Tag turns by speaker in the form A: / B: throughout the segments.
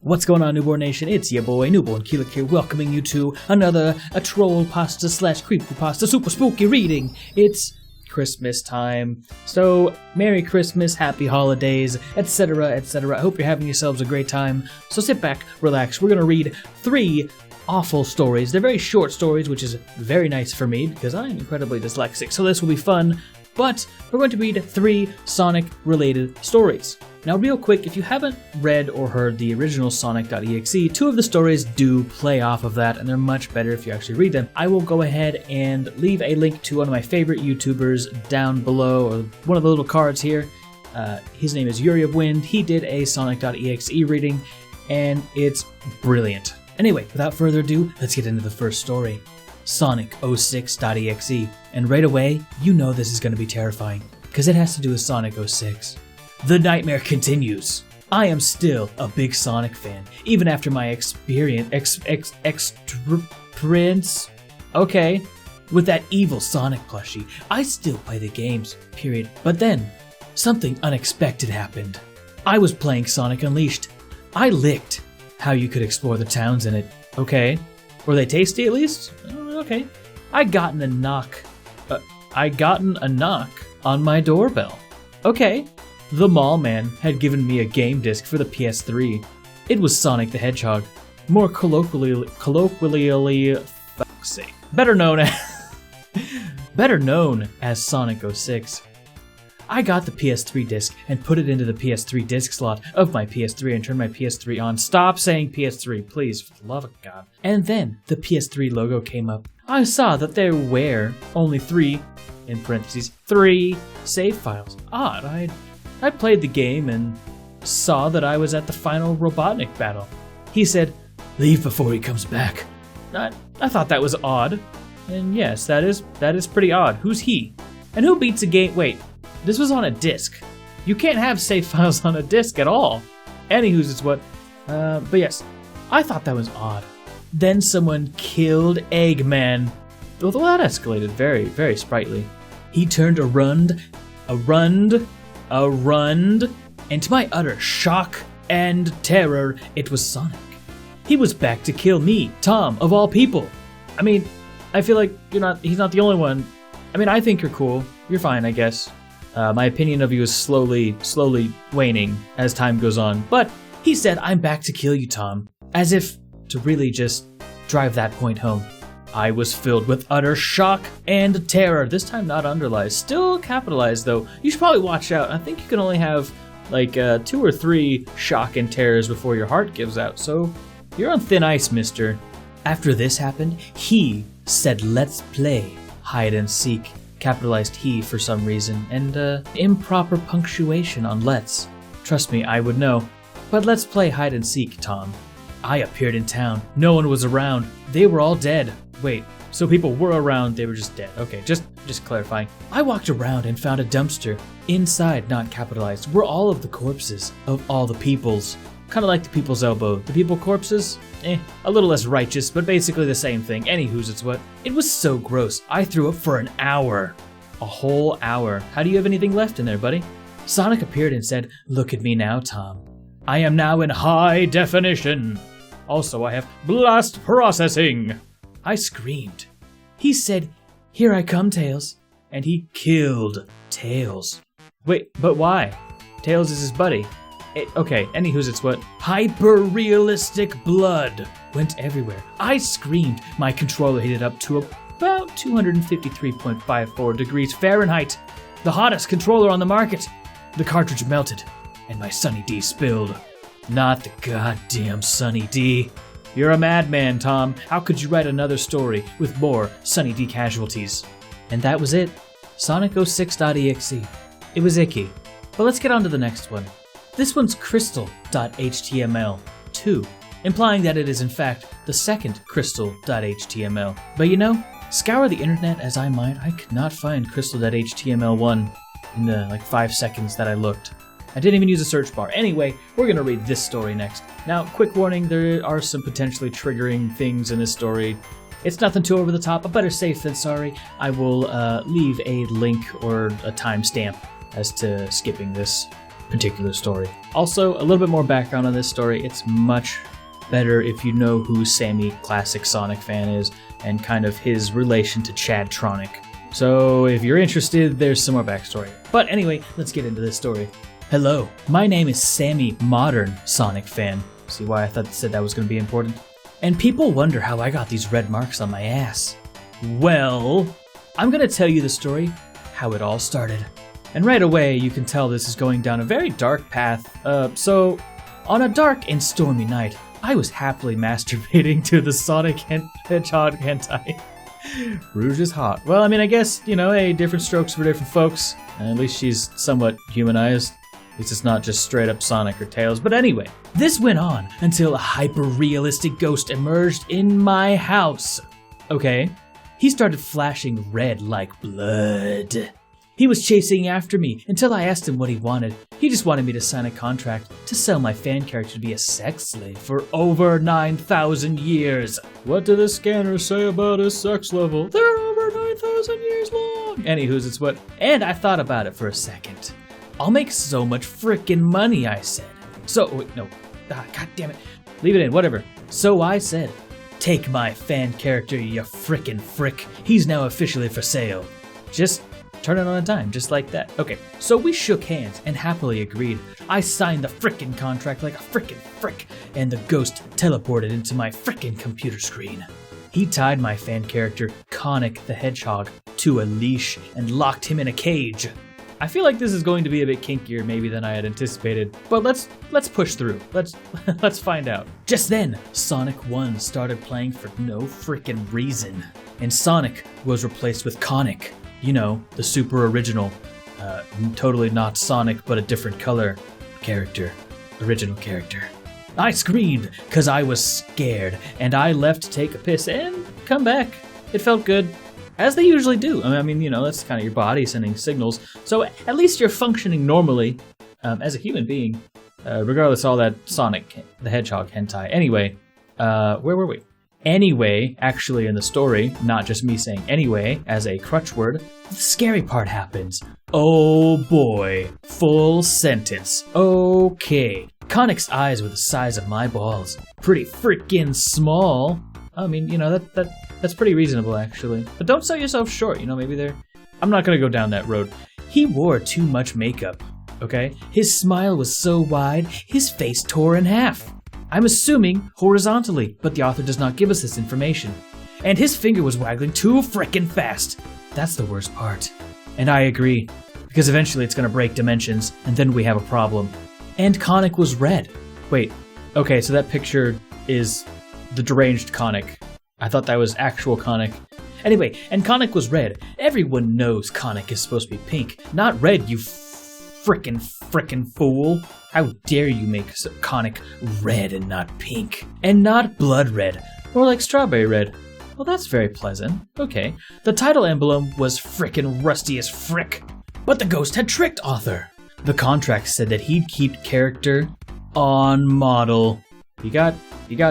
A: What's going on, Newbornk Nation? It's your boy, Newbornkilik here, welcoming you to another Trollpasta / creepypasta super spooky reading. It's Christmas time, so Merry Christmas, Happy Holidays, etc., etc. I hope you're having yourselves a great time. So sit back, relax. We're going to read 3 awful stories. They're very short stories, which is very nice for me because I'm incredibly dyslexic, so this will be fun. But we're going to read 3 Sonic-related stories. Now, real quick, if you haven't read or heard the original Sonic.exe, 2 of the stories do play off of that, and they're much better if you actually read them. I will go ahead and leave a link to one of my favorite YouTubers down below, or one of the little cards here. His name is Yuri of Wind. He did a Sonic.exe reading, and it's brilliant. Anyway, without further ado, let's get into the first story. Sonic06.exe. And right away, you know this is going to be terrifying, because it has to do with Sonic 06. The nightmare continues. I am still a big Sonic fan, even after my experience with that evil Sonic plushie. I still play the games, period. But then, something unexpected happened. I was playing Sonic Unleashed. I licked how you could explore the towns in it. Okay. Were they tasty at least? Okay. I gotten a knock on my doorbell. Okay. The mall man had given me a game disc for the PS3. It was Sonic the Hedgehog, more colloquially fuck's sake, better known as Sonic 06. I got the PS3 disc and put it into the PS3 disc slot of my PS3 and turned my PS3 on. Stop saying PS3, please, for the love of God. And then the PS3 logo came up. I saw that there were only 3, in parentheses, 3 save files. Odd, I played the game and saw that I was at the final Robotnik battle. He said, "Leave before he comes back." I thought that was odd. And yes, that is pretty odd. Who's he? And who beats a game? Wait, this was on a disc. You can't have save files on a disc at all. Anywho's it's what. But yes, I thought that was odd. Then someone killed Eggman. Although that escalated very, very sprightly. He turned around, and to my utter shock and terror, it was Sonic. He was back to kill me, Tom, of all people. I mean, I feel like he's not the only one. I mean, I think you're cool. You're fine, I guess. My opinion of you is slowly waning as time goes on. But he said, "I'm back to kill you, Tom," as if to really just drive that point home. I was filled with utter shock and terror, this time not underlined, still capitalized though. You should probably watch out. I think you can only have like 2 or 3 shock and terrors before your heart gives out, so you're on thin ice, mister. After this happened, he said, "Let's play hide and seek," capitalized he for some reason, and improper punctuation on let's. Trust me, I would know. But let's play hide and seek, Tom. I appeared in town. No one was around. They were all dead. Wait, so people were around, they were just dead. Okay, just clarifying. I walked around and found a dumpster. Inside, not capitalized, were all of the corpses of all the peoples. Kind of like the people's elbow. The people corpses? A little less righteous, but basically the same thing. Anywho's it's what. It was so gross. I threw up for an hour. A whole hour. How do you have anything left in there, buddy? Sonic appeared and said, "Look at me now, Tom. I am now in high definition. Also, I have blast processing." I screamed. He said, "Here I come, Tails." And he killed Tails. Wait, but why? Tails is his buddy. Okay, anywho's it's what. Hyper-realistic blood went everywhere. I screamed. My controller heated up to about 253.54 degrees Fahrenheit. The hottest controller on the market. The cartridge melted, and my Sunny D spilled. Not the goddamn Sunny D. You're a madman, Tom. How could you write another story with more Sunny D casualties? And that was it. Sonic06.exe. It was icky. But let's get on to the next one. This one's Crystal.HTML 2, implying that it is in fact the second Crystal.HTML. But scour the internet as I might, I could not find Crystal.HTML 1 in the 5 seconds that I looked. I didn't even use a search bar. Anyway, we're going to read this story next. Now, quick warning, there are some potentially triggering things in this story. It's nothing too over the top, but better safe than sorry. I will leave a link or a timestamp as to skipping this particular story. Also, a little bit more background on this story. It's much better if you know who Sammy Classic Sonic fan is and kind of his relation to Chad Tronic. So if you're interested, there's some more backstory. But anyway, let's get into this story. Hello, my name is Sammy Modern Sonic Fan. See why I said that was going to be important? And people wonder how I got these red marks on my ass. Well, I'm going to tell you the story, how it all started. And right away, you can tell this is going down a very dark path. So, on a dark and stormy night, I was happily masturbating to the Sonic Hedgehog hentai. Rouge is hot. Well, I mean, I guess, hey, different strokes for different folks. And at least she's somewhat humanized. At least it's not just straight up Sonic or Tails. But anyway, this went on until a hyper-realistic ghost emerged in my house. Okay, he started flashing red like blood. He was chasing after me until I asked him what he wanted. He just wanted me to sign a contract to sell my fan character to be a sex slave for over 9,000 years. What do the scanners say about his sex level? They're over 9,000 years long. Anywho's, it's what. And I thought about it for a second. I'll make so much frickin' money, I said. God damn it. Leave it in, whatever. So I said, take my fan character, you frickin' frick. He's now officially for sale. Just turn it on a dime, just like that. Okay, so we shook hands and happily agreed. I signed the frickin' contract like a frickin' frick, and the ghost teleported into my frickin' computer screen. He tied my fan character, Sonic the Hedgehog, to a leash and locked him in a cage. I feel like this is going to be a bit kinkier maybe than I had anticipated, but let's push through. Let's find out. Just then, Sonic 1 started playing for no frickin' reason, and Sonic was replaced with Conic. The super original, totally not Sonic, but a different color original character. I screamed because I was scared, and I left to take a piss and come back. It felt good, as they usually do. I mean, that's kind of your body sending signals, so at least you're functioning normally as a human being, regardless of all that Sonic the Hedgehog hentai. Anyway, where were we? Anyway, actually in the story, not just me saying anyway as a crutch word, the scary part happens. Oh boy, full sentence. Okay. Conic's eyes were the size of my balls. Pretty freaking small. I mean, that's pretty reasonable actually. But don't sell yourself short, maybe they're... I'm not gonna go down that road. He wore too much makeup, okay? His smile was so wide, his face tore in half. I'm assuming horizontally, but the author does not give us this information. And his finger was waggling too frickin' fast. That's the worst part. And I agree, because eventually it's gonna break dimensions, and then we have a problem. And Conic was red. Wait, okay, so that picture is the deranged Conic. I thought that was actual Conic. Anyway, and Conic was red. Everyone knows Conic is supposed to be pink, not red, you frickin' fool. How dare you make Conic red and not pink? And not blood red, more like strawberry red. Well, that's very pleasant. Okay. The title emblem was frickin' rusty as frick. But the ghost had tricked author. The contract said that he'd keep character on model. You got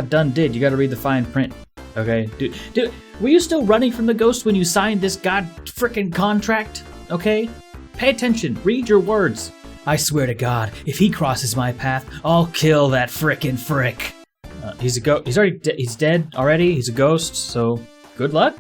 A: done did. You gotta read the fine print. Okay? Dude, were you still running from the ghost when you signed this frickin' contract? Okay? Pay attention. Read your words. I swear to God, if he crosses my path, I'll kill that frickin' frick. He's dead already. He's a ghost, so good luck.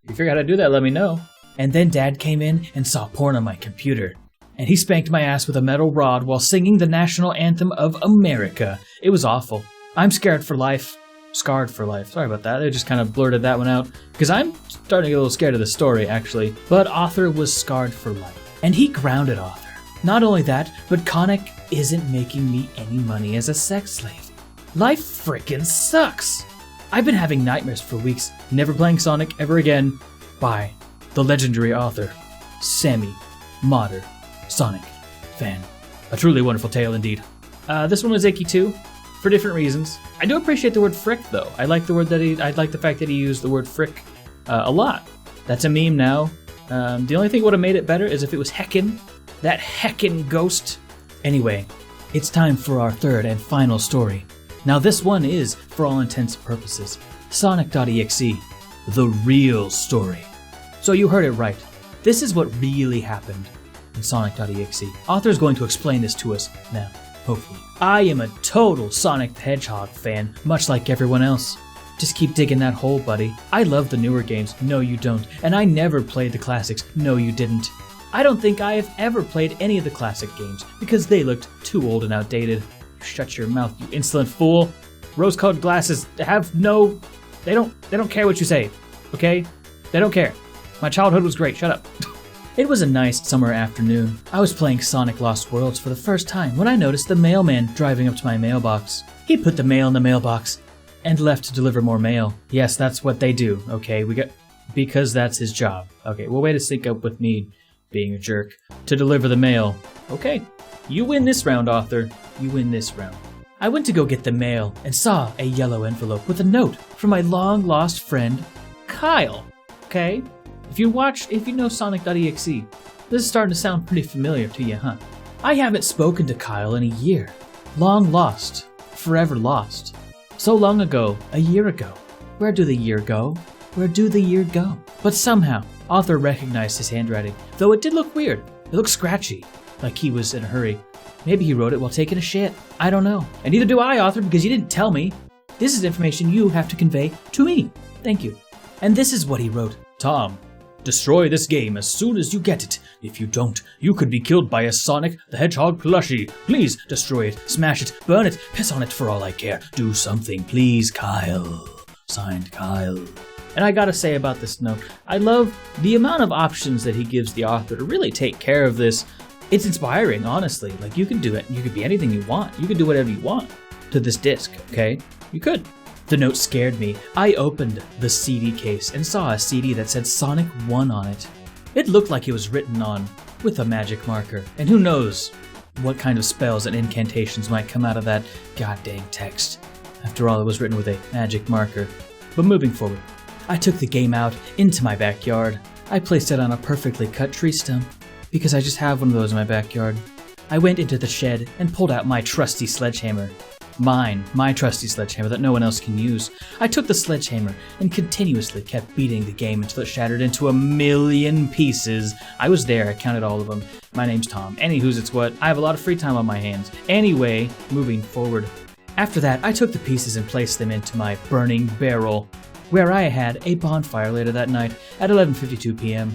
A: If you figure out how to do that, let me know. And then Dad came in and saw porn on my computer. And he spanked my ass with a metal rod while singing the national anthem of America. It was awful. I'm scared for life. Scarred for life. Sorry about that. They just kind of blurted that one out. Because I'm starting to get a little scared of the story, actually. But author was scarred for life. And he grounded author. Not only that, but Conic isn't making me any money as a sex slave. Life frickin' sucks. I've been having nightmares for weeks, never playing Sonic ever again. By the legendary author, Sammy Modern Sonic Fan. A truly wonderful tale indeed. This one was icky too, for different reasons. I do appreciate the word frick though. I like the fact that he used the word frick a lot. That's a meme now. The only thing that would have made it better is if it was heckin'. That heckin' ghost. Anyway, it's time for our third and final story. Now this one is, for all intents and purposes, Sonic.exe The Real Story. So you heard it right. This is what really happened. in Sonic.exe. Author is going to explain this to us now, hopefully. I am a total Sonic the Hedgehog fan, much like everyone else. Just keep digging that hole, buddy. I love the newer games, no you don't, and I never played the classics, no you didn't. I don't think I have ever played any of the classic games, because they looked too old and outdated. Shut your mouth, you insolent fool. Rose-colored glasses have no... They don't care what you say, okay? They don't care. My childhood was great, shut up. It was a nice summer afternoon. I was playing Sonic Lost Worlds for the first time when I noticed the mailman driving up to my mailbox. He put the mail in the mailbox and left to deliver more mail. Yes, that's what they do, okay? Because that's his job. Okay, well, way to sync up with me being a jerk. To deliver the mail. Okay, you win this round, Author. You win this round. I went to go get the mail and saw a yellow envelope with a note from my long-lost friend, Kyle. Okay? If you know Sonic.exe, this is starting to sound pretty familiar to you, huh? I haven't spoken to Kyle in a year. Long lost. Forever lost. So long ago, a year ago. Where do the year go? Where do the year go? But somehow, Author recognized his handwriting, though it did look weird. It looked scratchy, like he was in a hurry. Maybe he wrote it while taking a shit. I don't know. And neither do I, Author, because you didn't tell me. This is information you have to convey to me. Thank you. And this is what he wrote. Tom, destroy this game as soon as you get it. If you don't, you could be killed by a Sonic the Hedgehog plushie. Please destroy it, smash it, burn it, piss on it for all I care. Do something, please, Kyle. Signed, Kyle. And I gotta say about this note, I love the amount of options that he gives the author to really take care of this. It's inspiring, honestly. Like, you can do it. You could be anything you want. You could do whatever you want to this disc, okay? You could. The note scared me. I opened the CD case and saw a CD that said Sonic 1 on it. It looked like it was written on with a magic marker. And who knows what kind of spells and incantations might come out of that goddamn text. After all, it was written with a magic marker. But moving forward, I took the game out into my backyard. I placed it on a perfectly cut tree stump, because I just have one of those in my backyard. I went into the shed and pulled out my trusty sledgehammer. My trusty sledgehammer that no one else can use. I took the sledgehammer and continuously kept beating the game until it shattered into a million pieces. I was there, I counted all of them. My name's Tom. Anywho's it's what, I have a lot of free time on my hands. Anyway, moving forward. After that, I took the pieces and placed them into my burning barrel, where I had a bonfire later that night at 11:52 p.m.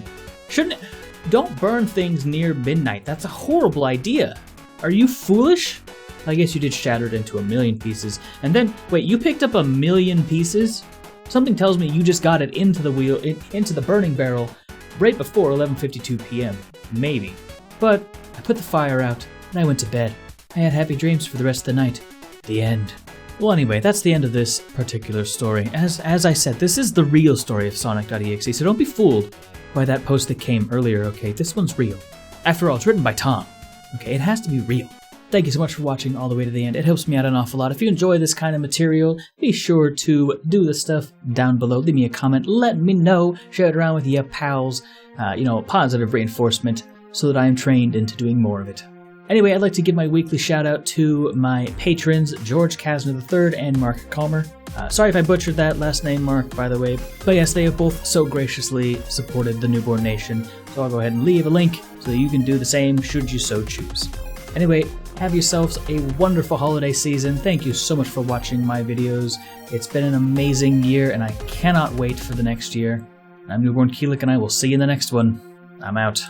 A: Don't burn things near midnight. That's a horrible idea. Are you foolish? I guess you did shatter it into a million pieces. And then, wait, you picked up a million pieces? Something tells me you just got it into the burning barrel right before 11:52 p.m. Maybe. But I put the fire out and I went to bed. I had happy dreams for the rest of the night. The end. Well, anyway, that's the end of this particular story. As I said, this is the real story of Sonic.exe, so don't be fooled by that post that came earlier, okay? This one's real. After all, it's written by Tom. Okay, it has to be real. Thank you so much for watching all the way to the end. It helps me out an awful lot. If you enjoy this kind of material, be sure to do the stuff down below. Leave me a comment. Let me know. Share it around with your pals. Positive reinforcement so that I am trained into doing more of it. Anyway, I'd like to give my weekly shout out to my patrons, George Kasner III and Mark Calmer. Sorry if I butchered that last name, Mark, by the way. But yes, they have both so graciously supported the Newborn Nation. So I'll go ahead and leave a link so that you can do the same should you so choose. Anyway, have yourselves a wonderful holiday season. Thank you so much for watching my videos. It's been an amazing year, and I cannot wait for the next year. I'm Newbornkilik, and I will see you in the next one. I'm out.